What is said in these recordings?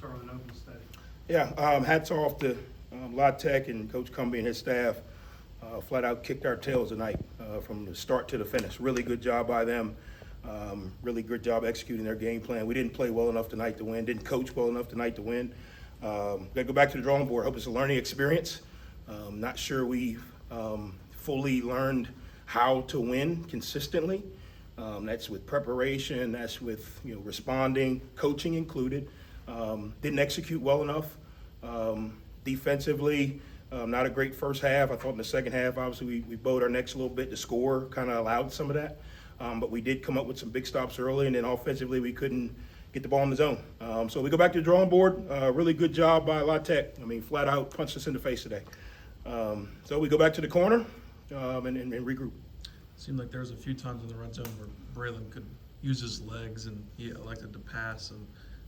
start with an open statement. Yeah, hats off to Louisiana Tech and Coach Cumbie and his staff. Flat out kicked our tails tonight from the start to the finish. Really good job by them. Really good job executing their game plan. We didn't play well enough tonight to win. Didn't coach well enough tonight to win. Got to go back to the drawing board. Hope it's a learning experience. Not sure we fully learned how to win consistently. That's with preparation. That's with responding, coaching included. Didn't execute well enough. Defensively, not a great first half. I thought in the second half, obviously, we bowed our necks a little bit. The score kind of allowed some of that. But we did come up with some big stops early, and then offensively, we couldn't get the ball in the zone. So we go back to the drawing board. Really good job by La Tech. I mean, flat out punched us in the face today. So we go back to the corner and regroup. Seemed like there was a few times in the red zone where Braylon could use his legs and he elected to pass. And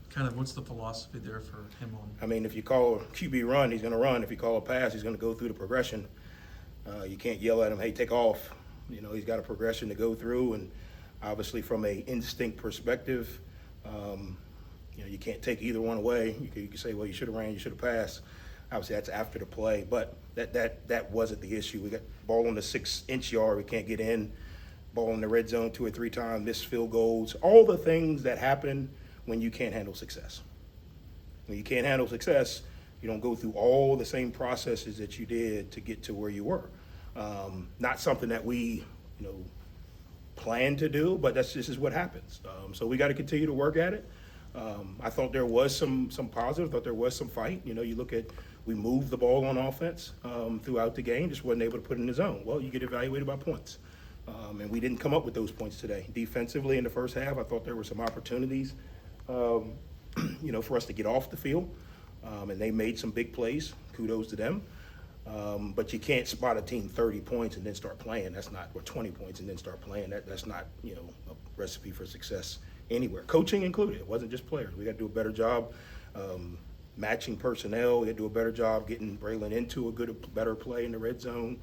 kind of what's the philosophy there for him on? I mean, if you call a QB run, he's going to run. If you call a pass, he's going to go through the progression. You can't yell at him, hey, take off. He's got a progression to go through. And obviously from a instinct perspective, you can't take either one away. You can say, well, you should have ran, you should have passed. Obviously, that's after the play, but that wasn't the issue. We got ball on the 6-inch yard. We can't get in. Ball in the red zone 2 or 3 times, missed field goals. All the things that happen when you can't handle success. When you can't handle success, you don't go through all the same processes that you did to get to where you were. Not something that we, plan to do, but this is what happens. So we got to continue to work at it. I thought there was some positive. I thought there was some fight. You look at, we moved the ball on offense throughout the game, just wasn't able to put it in the zone. Well, you get evaluated by points. And we didn't come up with those points today. Defensively in the first half, I thought there were some opportunities, for us to get off the field. And they made some big plays. Kudos to them. But you can't spot a team 30 points and then start playing. That's not, or 20 points and then start playing. That's not, a recipe for success anywhere. Coaching included. It wasn't just players. We got to do a better job matching personnel. We got to do a better job getting Braylon into a better play in the red zone.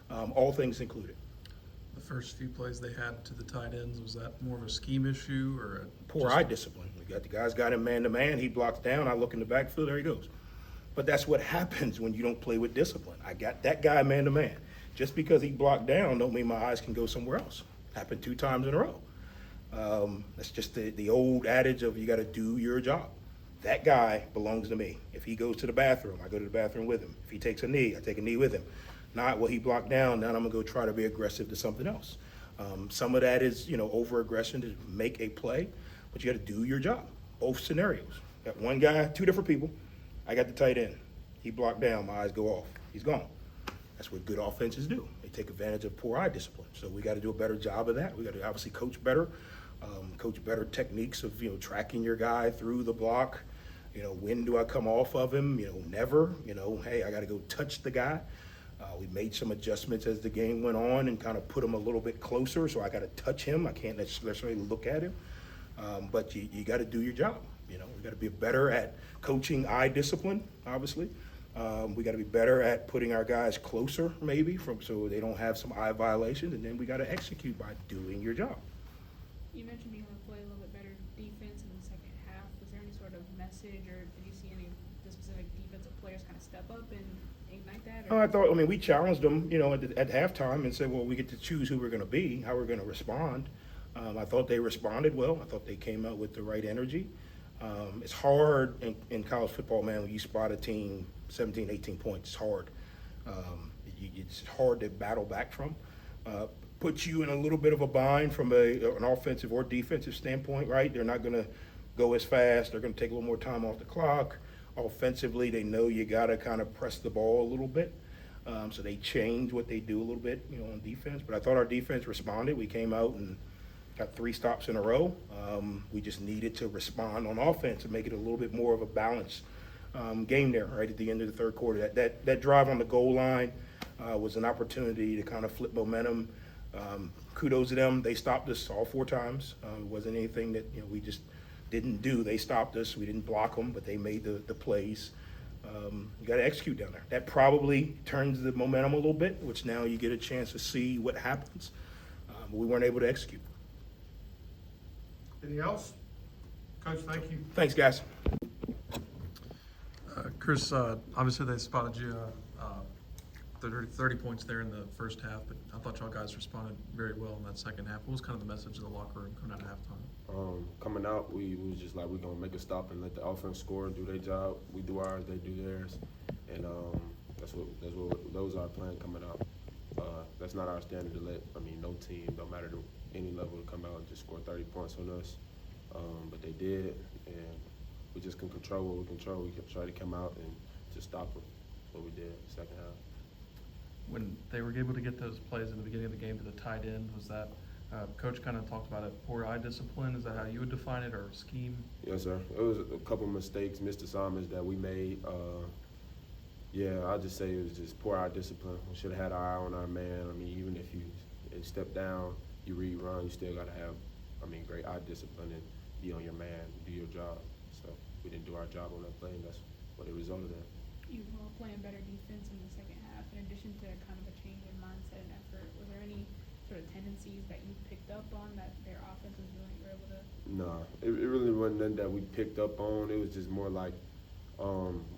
All things included. The first few plays they had to the tight ends, was that more of a scheme issue or poor eye discipline? We got the guys got him man to man. He blocks down. I look in the backfield. There he goes. But that's what happens when you don't play with discipline. I got that guy man to man. Just because he blocked down don't mean my eyes can go somewhere else. Happened 2 times in a row. That's just the old adage of you got to do your job. That guy belongs to me. If he goes to the bathroom, I go to the bathroom with him. If he takes a knee, I take a knee with him. Not, well, he blocked down, now I'm going to go try to be aggressive to something else. Some of that is, over-aggression to make a play, but you got to do your job. Both scenarios. Got one guy, 2 different people. I got the tight end. He blocked down, my eyes go off. He's gone. That's what good offenses do. They take advantage of poor eye discipline. So we got to do a better job of that. We got to obviously coach better techniques of, tracking your guy through the block. When do I come off of him? Never. Hey, I got to go touch the guy. We made some adjustments as the game went on and kind of put him a little bit closer, so I got to touch him. I can't necessarily look at him. But you got to do your job. We got to be better at coaching eye discipline, obviously. We got to be better at putting our guys closer, maybe, so they don't have some eye violations, and then we got to execute by doing your job. You mentioned you want to play a little bit better defense in the second half. Was there any sort of message, or did you see any of the specific defensive players kind of step up and ignite that? Or? We challenged them, at halftime and said, well, we get to choose who we're going to be, how we're going to respond. I thought they responded well. I thought they came out with the right energy. It's hard in college football, man, when you spot a team 17, 18 points. It's hard. It's hard to battle back from. Puts you in a little bit of a bind from an offensive or defensive standpoint, right? They're not going to go as fast. They're going to take a little more time off the clock. Offensively, they know you got to kind of press the ball a little bit. So they change what they do a little bit, on defense. But I thought our defense responded. We came out and got 3 stops in a row. We just needed to respond on offense and make it a little bit more of a balanced game there, right at the end of the third quarter. That drive on the goal line was an opportunity to kind of flip momentum. Kudos to them. They stopped us all 4 times. It wasn't anything that we just didn't do. They stopped us. We didn't block them, but they made the plays. You got to execute down there. That probably turns the momentum a little bit, which now you get a chance to see what happens. But we weren't able to execute. Anything else? Coach, thank you. Thanks, guys. Chris, obviously they spotted you 30 points there in the first half, but I thought y'all guys responded very well in that second half. What was kind of the message of the locker room coming out of halftime? Coming out, we was just like, we're going to make a stop and let the offense score, do their job. We do ours, they do theirs. And those are our plan coming out. That's not our standard to let, no team, no matter any level, to come out and just score 30 points on us. But they did, and we just can control what we control. We can try to come out and just stop them. That's what we did second half. When they were able to get those plays in the beginning of the game to the tight end, was that Coach kind of talked about it, poor eye discipline? Is that how you would define it, or scheme? Yes, sir. It was a couple mistakes, missed assignments that we made. I'll just say it was just poor eye discipline. We should have had our eye on our man. Even if you step down, you read run, you still got to have, great eye discipline and be on your man, do your job. So we didn't do our job on that play, and that's what it resulted in. You were playing better defense in the second half. In addition to kind of a change in mindset and effort, was there any sort of tendencies that you picked up on that their offense was really able to? No, it really wasn't nothing that we picked up on. It was just more like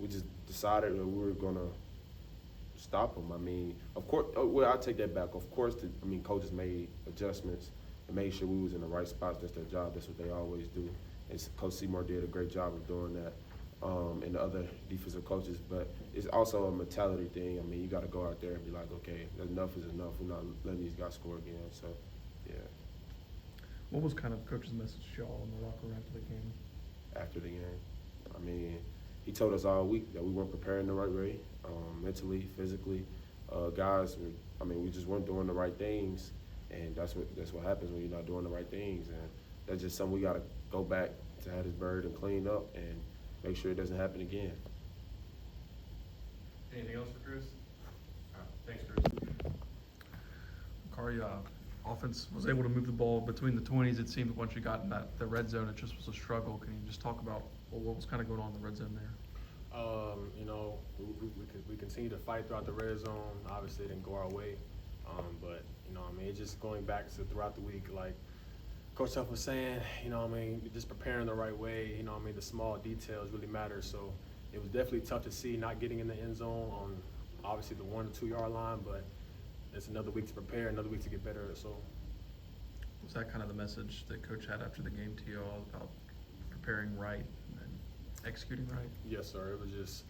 we just decided that we were gonna stop them. Of course, I'll take that back. Of course, coaches made adjustments and made sure we was in the right spots. That's their job. That's what they always do. And Coach Seymour did a great job of doing that. And the other defensive coaches, but it's also a mentality thing. You got to go out there and be like, okay, enough is enough. We're not letting these guys score again. So, yeah. What was kind of Coach's message to y'all in the locker room after the game? After the game, he told us all week that we weren't preparing the right way, mentally, physically. Guys, we just weren't doing the right things, and that's what happens when you're not doing the right things. And that's just something we got to go back to Hattiesburg and clean up and make sure it doesn't happen again. Anything else for Chris? Thanks, Chris. Kari, offense was able to move the ball between the 20s. It seemed once you got in the red zone, it just was a struggle. Can you just talk about what was kind of going on in the red zone there? We continue to fight throughout the red zone. Obviously, it didn't go our way. But it's just going back to throughout the week, like Coach Huff was saying, just preparing the right way, the small details really matter. So it was definitely tough to see not getting in the end zone on obviously the 1 or 2 yard line, but it's another week to prepare, another week to get better. So Was that kind of the message that Coach had after the game to you all about preparing right and executing right? yes, sir. It was just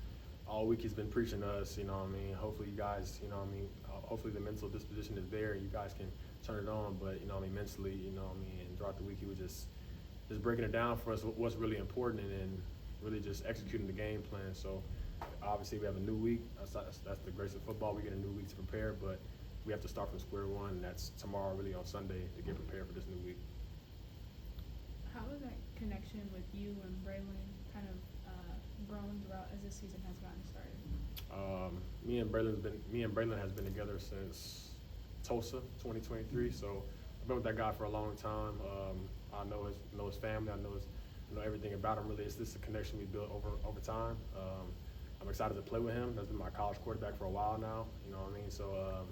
all week he's been preaching to us, hopefully you guys, hopefully the mental disposition is there and you guys can turn it on, but mentally, and throughout the week he was just breaking it down for us what's really important and really just executing the game plan. So obviously we have a new week. That's the grace of football. We get a new week to prepare, but we have to start from square one, and that's tomorrow, really on Sunday, to get prepared for this new week. How has that connection with you and Braylon kind of grown throughout as this season has gotten started? Me and Braylon has been together since Tulsa 2023. So I've been with that guy for a long time. I know his family. I know everything about him. Really, it's just a connection we built over time. I'm excited to play with him. That's been my college quarterback for a while now. So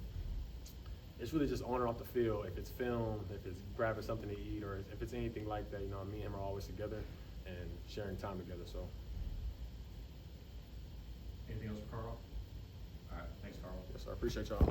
it's really just on or off the field. If it's film, if it's grabbing something to eat, or if it's anything like that, me and him are always together and sharing time together. So. Anything else for Carl? All right, thanks, Carl. Yes, sir. I appreciate y'all.